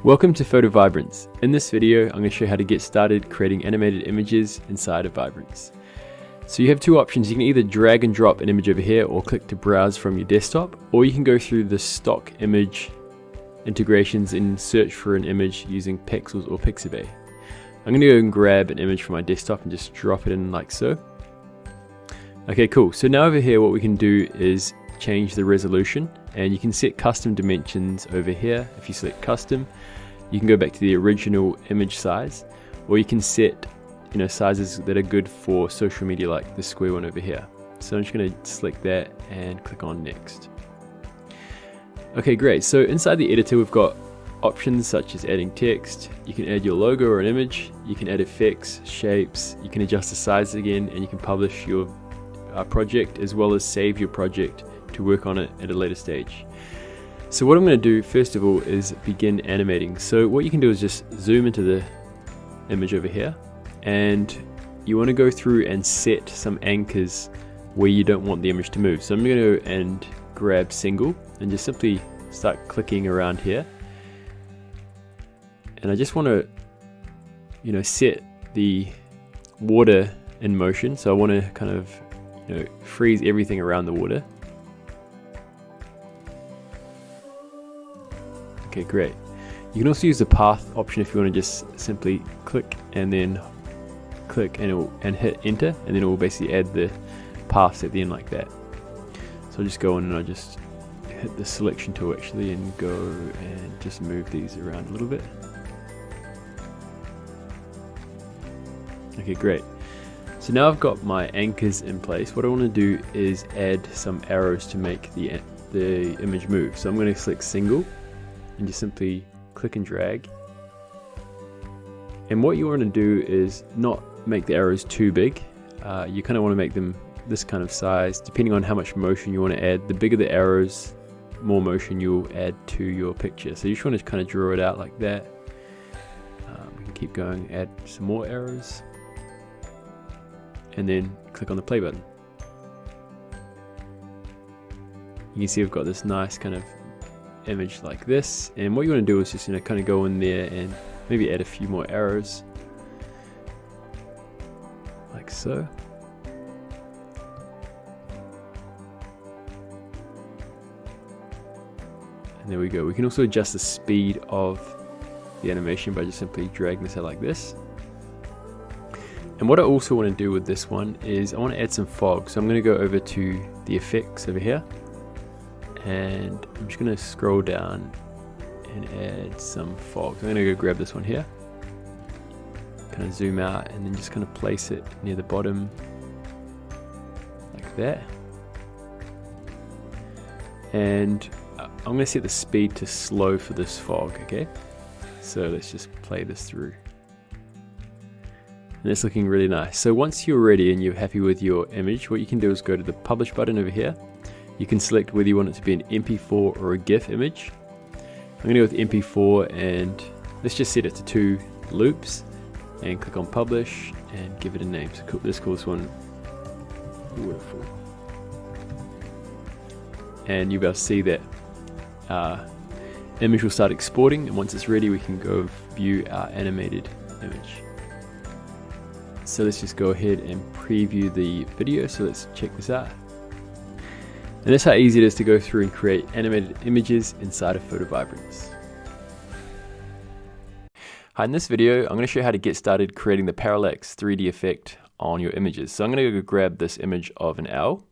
Welcome to PhotoVibrance. In this video, I'm going to show you how to get started creating animated images inside of Vibrance. So you have two options. You can either drag and drop an image over here or click to browse from your desktop, or you can go through the stock image integrations and search for an image using Pixels or Pixabay. I'm going to go and grab an image from my desktop and just drop it in like so. Okay, cool. So now over here what we can do is change the resolution, and you can set custom dimensions over here. If you select custom, you can go back to the original image size, or you can set sizes that are good for social media, like the square one over here. So I'm just going to select that and click on next. Okay, great. So inside the editor we've got options such as adding text. You can add your logo or an image, you can add effects, shapes, you can adjust the size again, and you can publish your project as well as save your project to work on it at a later stage. So what I'm going to do first of all is begin animating. So what you can do is just zoom into the image over here, and you want to go through and set some anchors where you don't want the image to move. So I'm going to go and grab single and just simply start clicking around here, and I just want to set the water in motion. So I want to kind of freeze everything around the water. Okay, great. You can also use the path option if you want to just simply click and then click and hit enter, and then it will basically add the paths at the end like that. So I'll just go in and I'll just hit the selection tool actually and go and just move these around a little bit. Okay, great. So now I've got my anchors in place. What I want to do is add some arrows to make the image move. So I'm going to select single and just simply click and drag. And what you want to do is not make the arrows too big. You kind of want to make them this kind of size, depending on how much motion you want to add. The bigger the arrows, more motion you'll add to your picture. So you just want to kind of draw it out like that. We can keep going, add some more arrows, and then click on the play button. You can see we've got this nice kind of image like this, and what you want to do is just kind of go in there and maybe add a few more arrows like so. And there we go. We can also adjust the speed of the animation by just simply dragging this out like this. And what I also want to do with this one is I want to add some fog. So I'm going to go over to the effects over here, and I'm just going to scroll down and add some fog. So I'm going to go grab this one here, kind of zoom out, and then just kind of place it near the bottom like that. And I'm going to set the speed to slow for this fog. Okay, so let's just play this through. And it's looking really nice. So once you're ready and you're happy with your image, what you can do is go to the publish button over here. You can select whether you want it to be an MP4 or a GIF image. I'm going to go with MP4, and let's just set it to 2 loops and click on publish and give it a name. So let's call this one Waterfall. And you'll be able to see that image will start exporting, and once it's ready we can go view our animated image. So let's just go ahead and preview the video. So let's check this out. And that's how easy it is to go through and create animated images inside of PhotoVibrance. Hi, in this video I'm going to show you how to get started creating the parallax 3D effect on your images. So I'm going to go grab this image of an owl,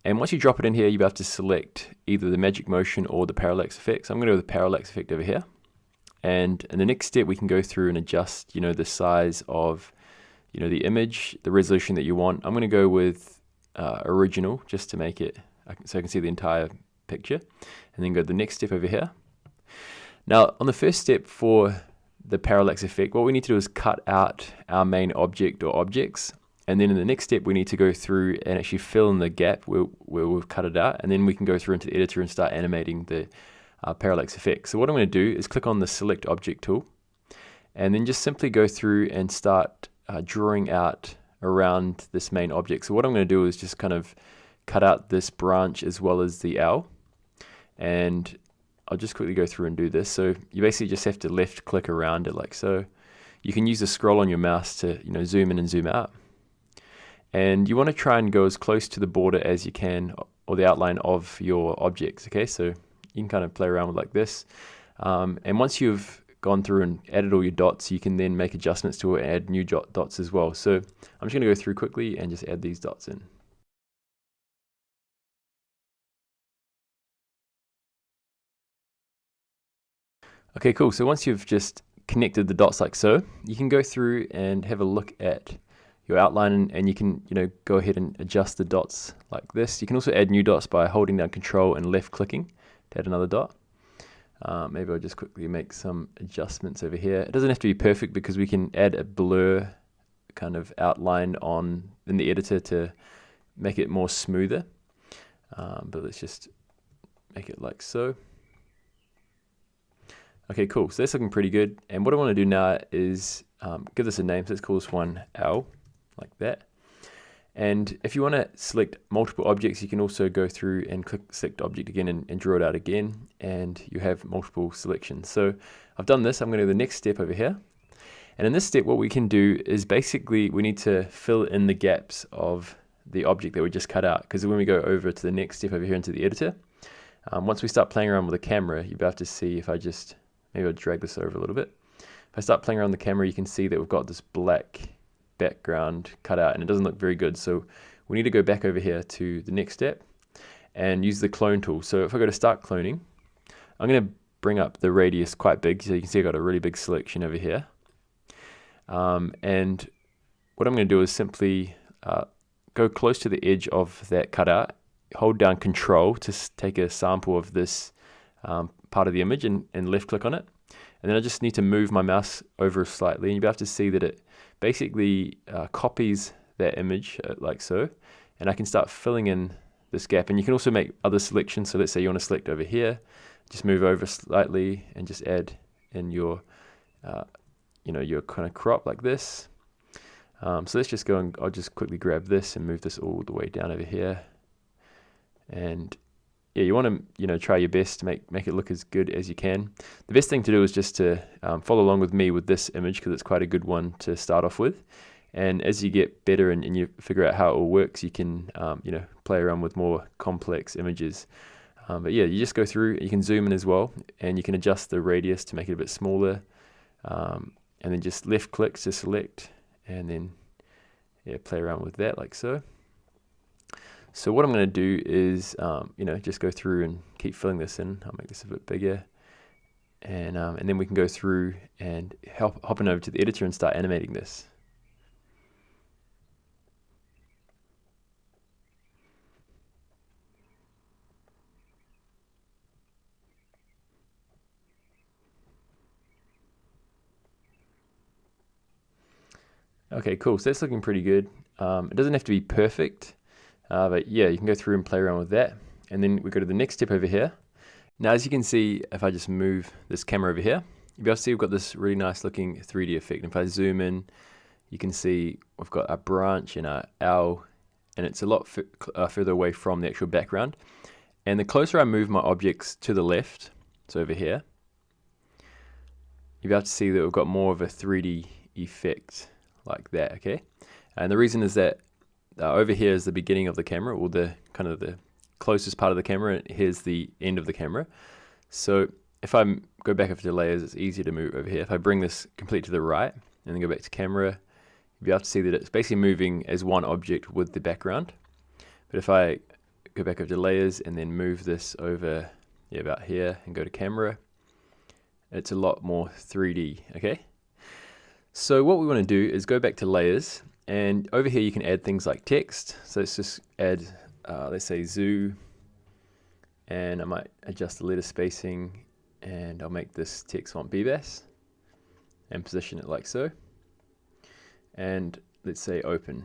and once you drop it in here, you have to select either the magic motion or the parallax effect. So I'm going to go with the parallax effect over here, and in the next step we can go through and adjust the size of the image, the resolution that you want. I'm going to go with original just to make it so I can see the entire picture, and then go to the next step over here. Now on the first step for the parallax effect, what we need to do is cut out our main object or objects, and then in the next step we need to go through and actually fill in the gap where we've cut it out, and then we can go through into the editor and start animating the parallax effect. So what I'm going to do is click on the select object tool, and then just simply go through and start drawing out around this main object. So what I'm going to do is just kind of cut out this branch as well as the owl, and I'll just quickly go through and do this. So you basically just have to left click around it like so. You can use the scroll on your mouse to zoom in and zoom out. And you want to try and go as close to the border as you can, or the outline of your objects. Okay, so you can kind of play around with like this. And once you've gone through and added all your dots, you can then make adjustments to it and add new dots as well. So I'm just going to go through quickly and just add these dots in. Okay, cool. So once you've just connected the dots like so, you can go through and have a look at your outline, and you can go ahead and adjust the dots like this. You can also add new dots by holding down Control and left clicking to add another dot. Maybe I'll just quickly make some adjustments over here. It doesn't have to be perfect because we can add a blur kind of outline in the editor to make it more smoother. But let's just make it like so. Okay, cool. So that's looking pretty good. And what I want to do now is give this a name. So let's call this one L, like that. And if you want to select multiple objects, you can also go through and click select object again and draw it out again, and you have multiple selections. So I've done this. I'm going to do the next step over here. And in this step, what we can do is basically we need to fill in the gaps of the object that we just cut out. Because when we go over to the next step over here into the editor, once we start playing around with the camera, you'll be able to see if I just, maybe I'll drag this over a little bit. If I start playing around the camera, you can see that we've got this black background cut out and it doesn't look very good. So we need to go back over here to the next step and use the clone tool. So if I go to start cloning, I'm going to bring up the radius quite big, so you can see I've got a really big selection over here. And what I'm going to do is simply go close to the edge of that cutout, hold down Control to take a sample of this part of the image and left click on it. And then I just need to move my mouse over slightly, and you'll be able to see that it basically copies that image like so. And I can start filling in this gap. And you can also make other selections. So let's say you want to select over here, just move over slightly and just add in your, your kind of crop like this. So let's just go and I'll just quickly grab this and move this all the way down over here. And yeah, you want to try your best to make it look as good as you can. The best thing to do is just to follow along with me with this image, because it's quite a good one to start off with. And as you get better and you figure out how it all works, you can play around with more complex images. But yeah, you just go through. You can zoom in as well, and you can adjust the radius to make it a bit smaller. And then just left click to select, and then play around with that like so. So what I'm going to do is, just go through and keep filling this in. I'll make this a bit bigger, and then we can go through and hop on over to the editor and start animating this. Okay, cool. So that's looking pretty good. It doesn't have to be perfect. But yeah, you can go through and play around with that. And then we go to the next step over here. Now, as you can see, if I just move this camera over here, you'll be able to see we've got this really nice looking 3D effect. And if I zoom in, you can see we've got a branch and a owl, and it's a lot further away from the actual background. And the closer I move my objects to the left, so over here, you'll be able to see that we've got more of a 3D effect like that, okay? And the reason is that over here is the beginning of the camera, or the kind of the closest part of the camera, and here's the end of the camera. So if I go back over to layers, it's easier to move over here. If I bring this completely to the right and then go back to camera, you'll be able to see that it's basically moving as one object with the background. But if I go back over to layers and then move this over about here and go to camera, it's a lot more 3D, okay? So what we want to do is go back to layers, and over here you can add things like text. So let's just add, let's say zoo, and I might adjust the letter spacing, and I'll make this text font BBAS and position it like so. And let's say open.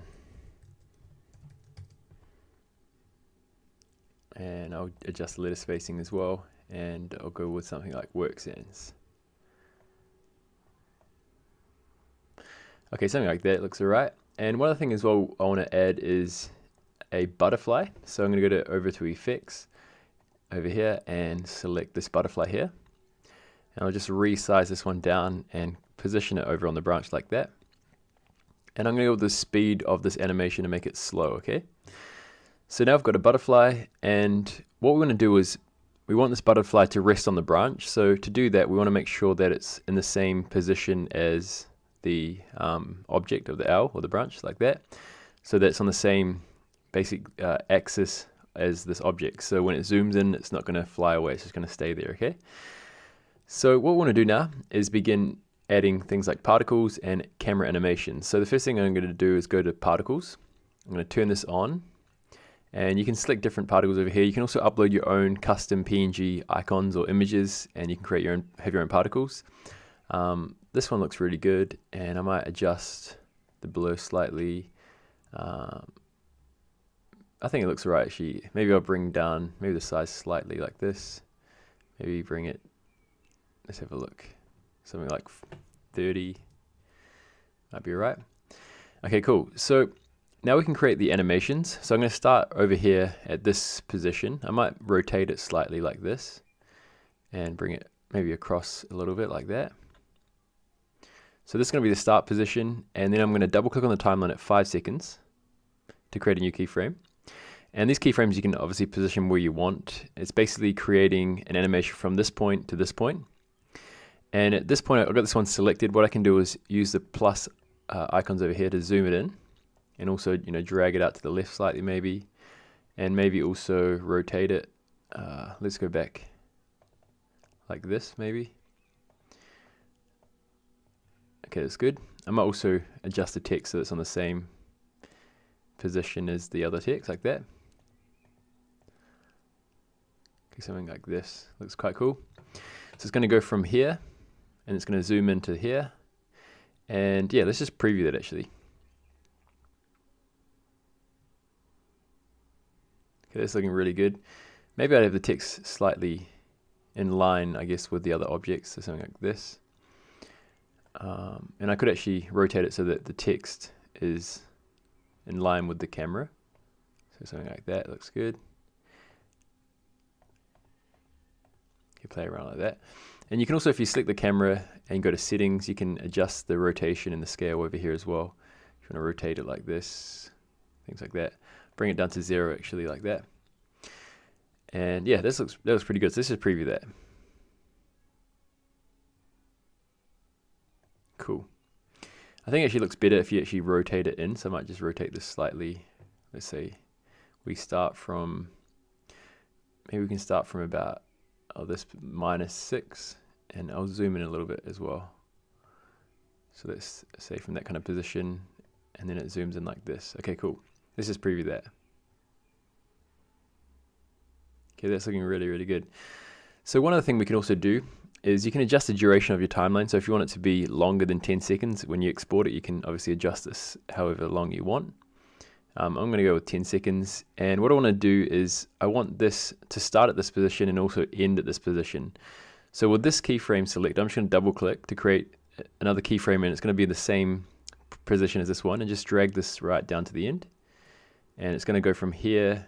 And I'll adjust the letter spacing as well, and I'll go with something like work sense. Okay, something like that looks alright. And one other thing as well I want to add is a butterfly. So I'm going to go over to effects, over here and select this butterfly here. And I'll just resize this one down and position it over on the branch like that. And I'm going to go with the speed of this animation to make it slow, okay? So now I've got a butterfly, and what we want to do is we want this butterfly to rest on the branch. So to do that, we want to make sure that it's in the same position as the object of the owl or the branch, like that. So that's on the same basic axis as this object. So when it zooms in, it's not going to fly away, it's just going to stay there, okay? So what we want to do now is begin adding things like particles and camera animations. So the first thing I'm going to do is go to particles. I'm going to turn this on, and you can select different particles over here. You can also upload your own custom PNG icons or images, and you can create your own, have your own particles. This one looks really good, and I might adjust the blur slightly. I think it looks right actually. Maybe I'll bring down maybe the size slightly like this. Maybe bring it, let's have a look. Something like 30 might be right. Okay, cool. So now we can create the animations. So I'm going to start over here at this position. I might rotate it slightly like this and bring it maybe across a little bit like that. So this is going to be the start position, and then I'm going to double click on the timeline at 5 seconds to create a new keyframe. And these keyframes you can obviously position where you want. It's basically creating an animation from this point to this point. And at this point, I've got this one selected. What I can do is use the plus icons over here to zoom it in, and also, you know, drag it out to the left slightly maybe, and maybe also rotate it. Let's go back like this maybe. Okay, that's good. I might also adjust the text so it's on the same position as the other text like that. Okay, something like this looks quite cool. So it's going to go from here, and it's going to zoom into here. And yeah, let's just preview that actually. Okay, that's looking really good. Maybe I'd have the text slightly in line, I guess, with the other objects, so something like this. And I could actually rotate it so that the text is in line with the camera. So something like that looks good. You play around like that. And you can also, if you select the camera and go to settings, you can adjust the rotation and the scale over here as well. If you want to rotate it like this, things like that. Bring it down to 0 actually, like that. And yeah, that looks pretty good. So let's just preview that. Cool. I think it actually looks better if you actually rotate it in. So I might just rotate this slightly. Let's say we start from, maybe we can start from about this -6, and I'll zoom in a little bit as well. So let's say from that kind of position, and then it zooms in like this. Okay, cool. Let's just preview that. Okay, that's looking really, really good. So one other thing we can also do is you can adjust the duration of your timeline. So if you want it to be longer than 10 seconds when you export it, you can obviously adjust this however long you want. I'm going to go with 10 seconds. And what I want to do is I want this to start at this position and also end at this position. So with this keyframe select, I'm just going to double click to create another keyframe, and it's going to be the same position as this one, and just drag this right down to the end. And it's going to go from here,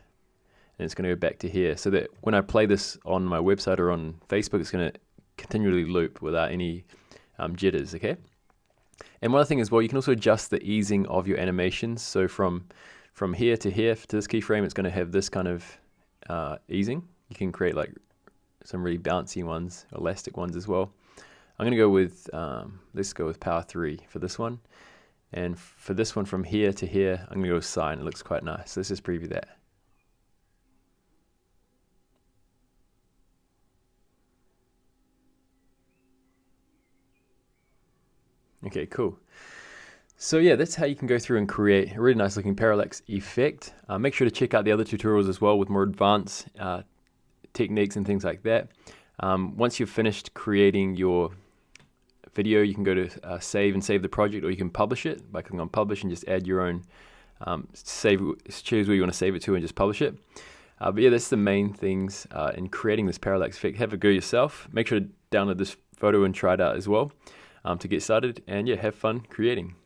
and it's going to go back to here, so that when I play this on my website or on Facebook, it's going to continually loop without any jitters, okay? And one other thing as well, you can also adjust the easing of your animations. So from here to here to this keyframe, it's going to have this kind of easing. You can create like some really bouncy ones, elastic ones as well. I'm going to go with, let's go with power 3 for this one. And for this one from here to here, I'm going to go with sine. It looks quite nice. So let's just preview that. Okay, cool. So yeah, that's how you can go through and create a really nice looking parallax effect. Make sure to check out the other tutorials as well with more advanced techniques and things like that. Once you've finished creating your video, you can go to save the project, or you can publish it by clicking on publish and just add your own, choose where you want to save it to and just publish it. But yeah, that's the main things in creating this parallax effect. Have a go yourself. Make sure to download this photo and try it out as well to get started. And yeah, have fun creating.